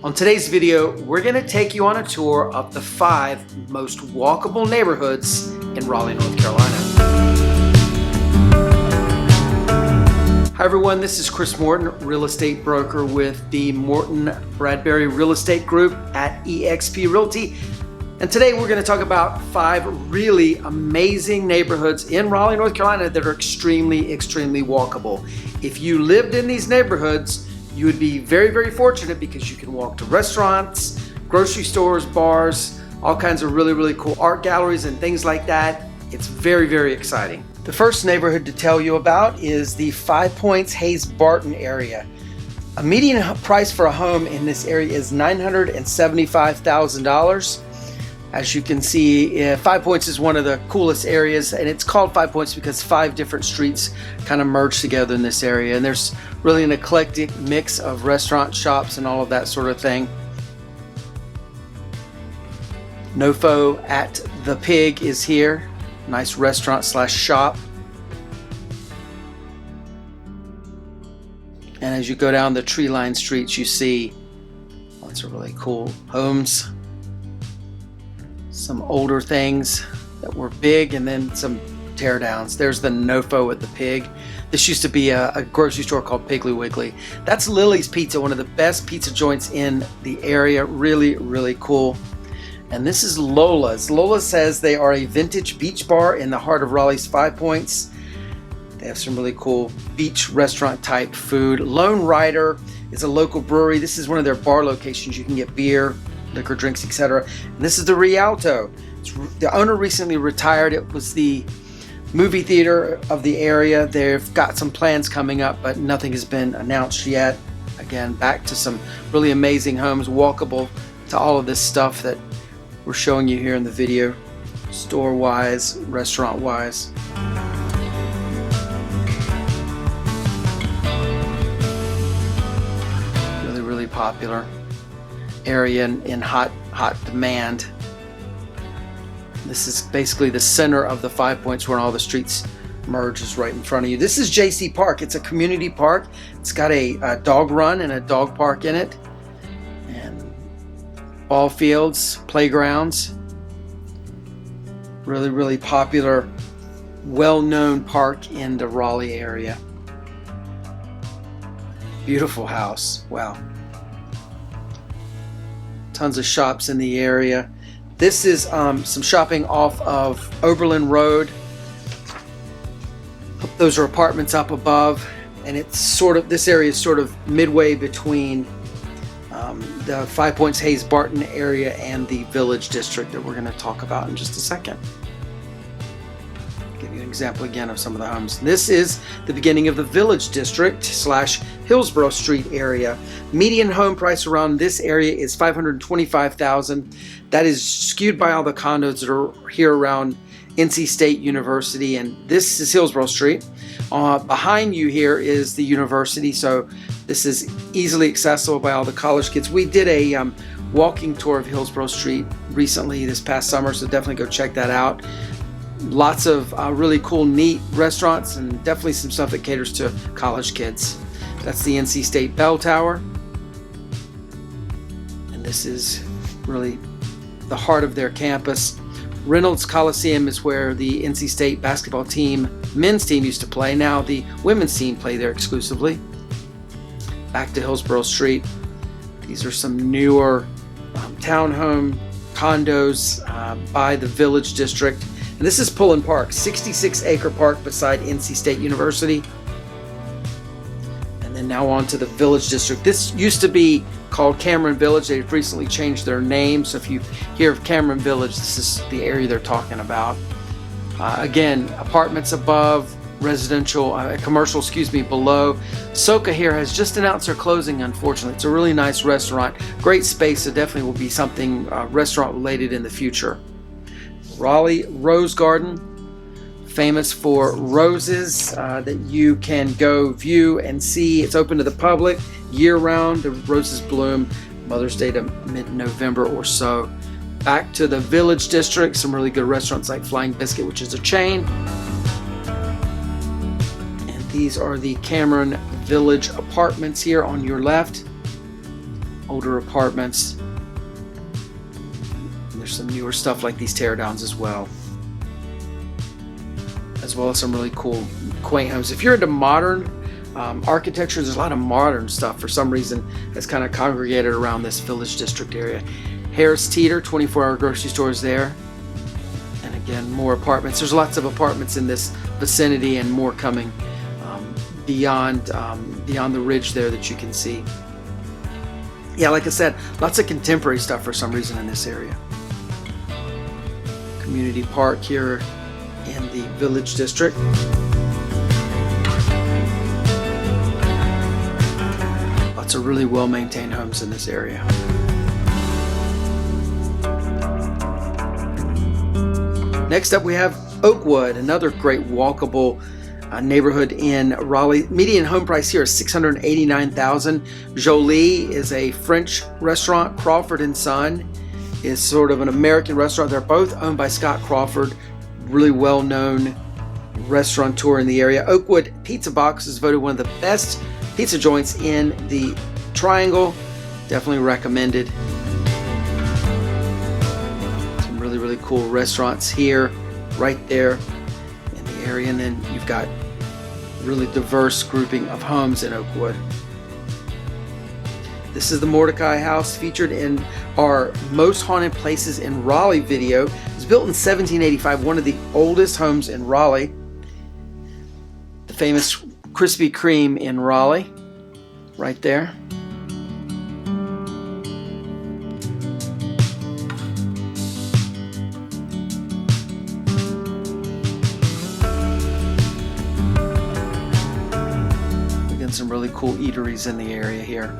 On today's video, we're going to take you on a tour of the 5 most walkable neighborhoods in Raleigh, North Carolina. Hi everyone, this is Chris Morton, real estate broker with the Morton Bradbury Real Estate Group at eXp Realty. And today we're going to talk about 5 really amazing neighborhoods in Raleigh, North Carolina that are extremely walkable. If you lived in these neighborhoods, you would be very fortunate because you can walk to restaurants, grocery stores, bars, all kinds of really cool art galleries and things like that. It's very exciting. The first neighborhood to tell you about is the 5 Points Hayes Barton area. A median price for a home in this area is $975,000. As you can see, 5 Points is one of the coolest areas, and it's called 5 Points because 5 different streets kind of merge together in this area, and there's really an eclectic mix of restaurants, shops, and all of that sort of thing. Nofo at the Pig is here. Nice restaurant slash shop. And as you go down the tree-lined streets, you see lots of really cool homes. Some older things that were big, and then some teardowns. There's the Nofo at the Pig. This used to be a grocery store called Piggly Wiggly. That's Lily's Pizza, one of the best pizza joints in the area. Really cool. And this is Lola's. Lola says they are a vintage beach bar in the heart of Raleigh's 5 Points. They have some really cool beach restaurant type food. Lone Rider is a local brewery. This is one of their bar locations. You can get beer, liquor, drinks, etc. And this is the Rialto. The owner recently retired. It was the movie theater of the area. They've got some plans coming up, but nothing has been announced yet. Again, back to some really amazing homes, walkable to all of this stuff that we're showing you here in the video, store-wise, restaurant-wise. Really popular area in hot demand. This is basically the center of the 5 Points where all the streets merge, is right in front of you. This is JC Park. It's a community park. It's got a dog run and a dog park in it, and ball fields, playgrounds. Really popular, well-known park in the Raleigh area. Beautiful house. Wow. Tons of shops in the area. This is some shopping off of Oberlin Road. Those are apartments up above, and it's sort of, this area is sort of midway between the 5 Points Hayes Barton area and the Village District that we're going to talk about in just a second. Give you an example again of some of the homes. This is the beginning of the Village District slash Hillsborough Street area. Median home price around this area is $525,000. That is skewed by all the condos that are here around NC State University, and this is Hillsborough Street. Behind you here is the university, so this is easily accessible by all the college kids. We did a walking tour of Hillsborough Street recently this past summer, so definitely go check that out. Lots of really cool, neat restaurants, and definitely some stuff that caters to college kids. That's the NC State Bell Tower. And this is really the heart of their campus. Reynolds Coliseum is where the NC State basketball team, men's team, used to play. Now the women's team play there exclusively. Back to Hillsborough Street. These are some newer townhome condos by the Village District. And this is Pullen Park, 66-acre park beside NC State University. And then now on to the Village District. This used to be called Cameron Village. They've recently changed their name, so if you hear of Cameron Village, this is the area they're talking about. Again, apartments above, residential, commercial, below. Soka here has just announced their closing, unfortunately. It's a really nice restaurant, great space, so definitely will be something restaurant related in the future. Raleigh Rose Garden, famous for roses that you can go view and see. It's open to the public year-round. The roses bloom Mother's Day to mid-November or so. Back to the Village District, some really good restaurants like Flying Biscuit, which is a chain. And these are the Cameron Village apartments here on your left. older apartments. And there's some newer stuff like these teardowns as well as some really cool, quaint homes. If you're into modern architecture, there's a lot of modern stuff for some reason that's kind of congregated around this Village District area. Harris Teeter, 24-hour grocery stores there. And again, more apartments. There's lots of apartments in this vicinity and more coming beyond the ridge there that you can see. Yeah, like I said, lots of contemporary stuff for some reason in this area. Community park here in the Village District. Lots of really well-maintained homes in this area. Next up we have Oakwood, another great walkable neighborhood in Raleigh. Median home price here is $689,000. Jolie is a French restaurant. Crawford and Son is sort of an American restaurant. They're both owned by Scott Crawford, really well-known restaurateur in the area. Oakwood Pizza Box is voted one of the best pizza joints in the Triangle. Definitely recommended. Some really cool restaurants here, right there in the area, and then you've got really diverse grouping of homes in Oakwood. This is the Mordecai House, featured in our Most Haunted Places in Raleigh video. It was built in 1785, one of the oldest homes in Raleigh. The famous Krispy Kreme in Raleigh, right there. Again, some really cool eateries in the area here.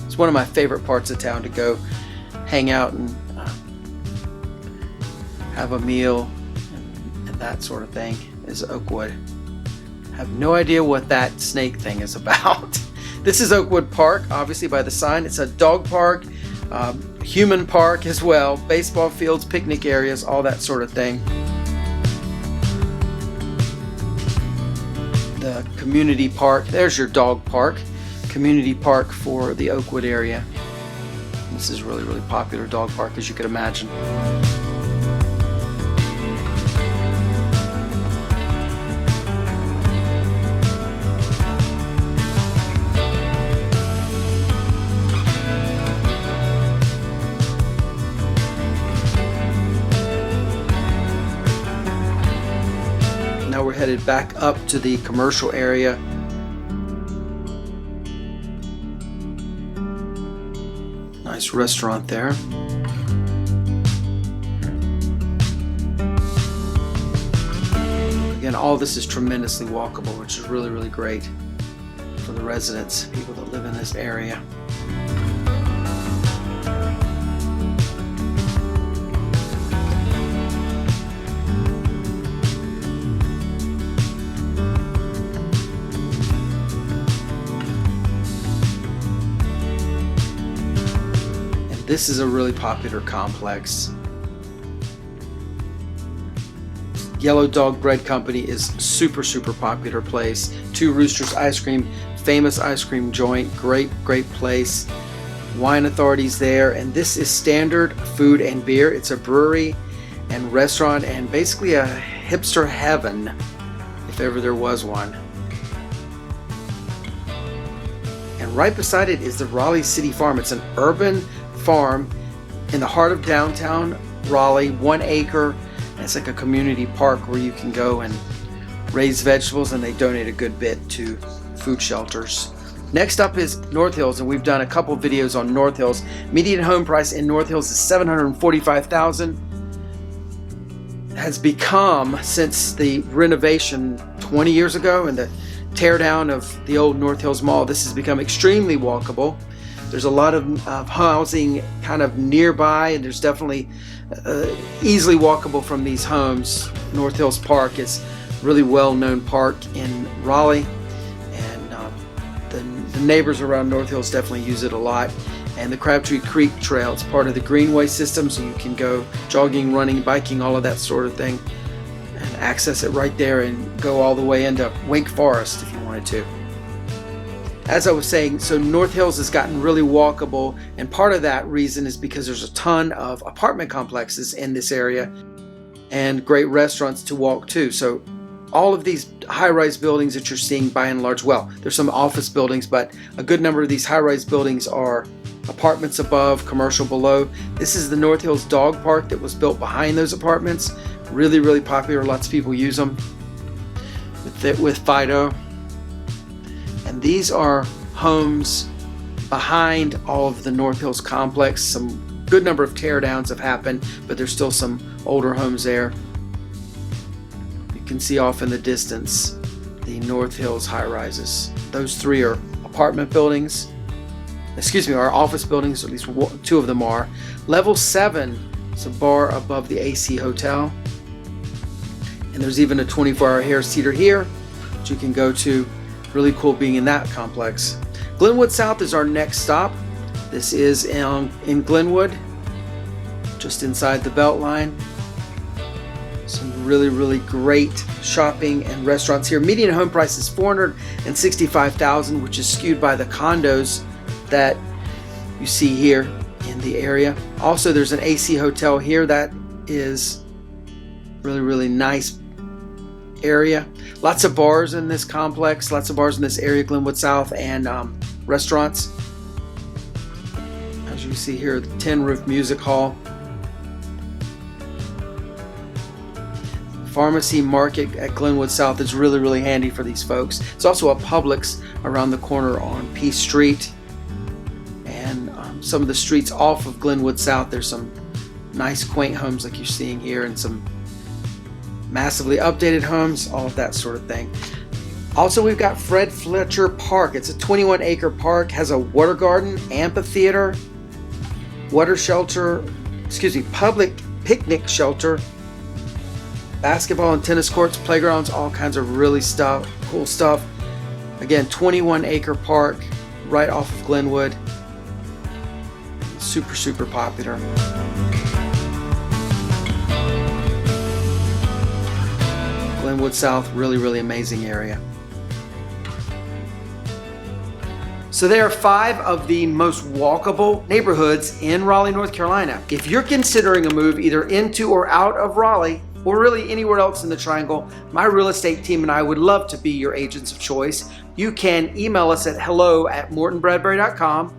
It's one of my favorite parts of town to go hang out and have a meal and that sort of thing is Oakwood. Have no idea what that snake thing is about. This is Oakwood Park, obviously by the sign. It's a dog park, human park as well, baseball fields, picnic areas, all that sort of thing. The community park, there's your dog park. Community park for the Oakwood area. This is really popular dog park, as you could imagine. Now we're headed back up to the commercial area. Nice restaurant there. Again, all this is tremendously walkable, which is really great for the residents, people that live in this area. This is a really popular complex. Yellow Dog Bread Company is super popular place. Two Roosters Ice Cream, famous ice cream joint, great place. Wine Authority's there, and this is Standard Food and Beer. It's a brewery and restaurant and basically a hipster heaven, if ever there was one. And right beside it is the Raleigh City Farm. It's an urban farm in the heart of downtown Raleigh, 1 acre. And it's like a community park where you can go and raise vegetables, and they donate a good bit to food shelters. Next up is North Hills, and we've done a couple videos on North Hills. Median home price in North Hills is $745,000. Has become, since the renovation 20 years ago and the tear down of the old North Hills Mall, this has become extremely walkable. There's a lot of housing kind of nearby, and there's definitely easily walkable from these homes. North Hills Park is a really well-known park in Raleigh, and the neighbors around North Hills definitely use it a lot. And the Crabtree Creek Trail, it's part of the Greenway system, so you can go jogging, running, biking, all of that sort of thing, and access it right there and go all the way into Wake Forest if you wanted to. as I was saying, so North Hills has gotten really walkable, and part of that reason is because there's a ton of apartment complexes in this area and great restaurants to walk to. So all of these high-rise buildings that you're seeing, by and large, well, there's some office buildings, but a good number of these high-rise buildings are apartments above, commercial below. This is the North Hills Dog Park that was built behind those apartments. Really, really popular. Lots of people use them with Fido. And these are homes behind all of the North Hills complex. Some good number of teardowns have happened, but there's still some older homes there. You can see off in the distance the North Hills high-rises. Those three are apartment buildings. Are office buildings, at least two of them are. Level 7 is a bar above the AC Hotel. And there's even a 24-hour hair theater here, which you can go to. Really cool being in that complex. Glenwood South is our next stop. This is in Glenwood, just inside the Beltline. Some really, really great shopping and restaurants here. Median home price is $465,000, which is skewed by the condos that you see here in the area. Also, there's an AC Hotel here that is really, really nice area. Lots of bars in this complex, lots of bars in this area, Glenwood South, and restaurants. As you see here, the Tin Roof Music Hall. Pharmacy Market at Glenwood South is really, really handy for these folks. It's also a Publix around the corner on Peace Street. And some of the streets off of Glenwood South, there's some nice quaint homes like you're seeing here, and some massively updated homes, all of that sort of thing. Also, we've got Fred Fletcher Park. It's a 21-acre park, has a water garden, amphitheater, public picnic shelter, basketball and tennis courts, playgrounds, all kinds of really cool stuff. Again, 21-acre park right off of Glenwood. Super, super popular. Glenwood South, really, really amazing area. So there are 5 of the most walkable neighborhoods in Raleigh, North Carolina. If you're considering a move either into or out of Raleigh, or really anywhere else in the Triangle, my real estate team and I would love to be your agents of choice. You can email us at hello@mortonbradbury.com.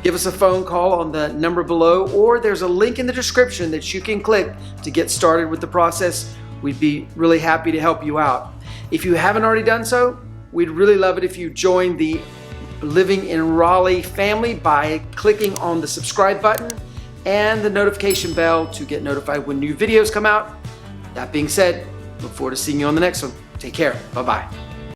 Give us a phone call on the number below, or there's a link in the description that you can click to get started with the process. We'd be really happy to help you out. If you haven't already done so, we'd really love it if you join the Living in Raleigh family by clicking on the subscribe button and the notification bell to get notified when new videos come out. That being said, look forward to seeing you on the next one. Take care. Bye-bye.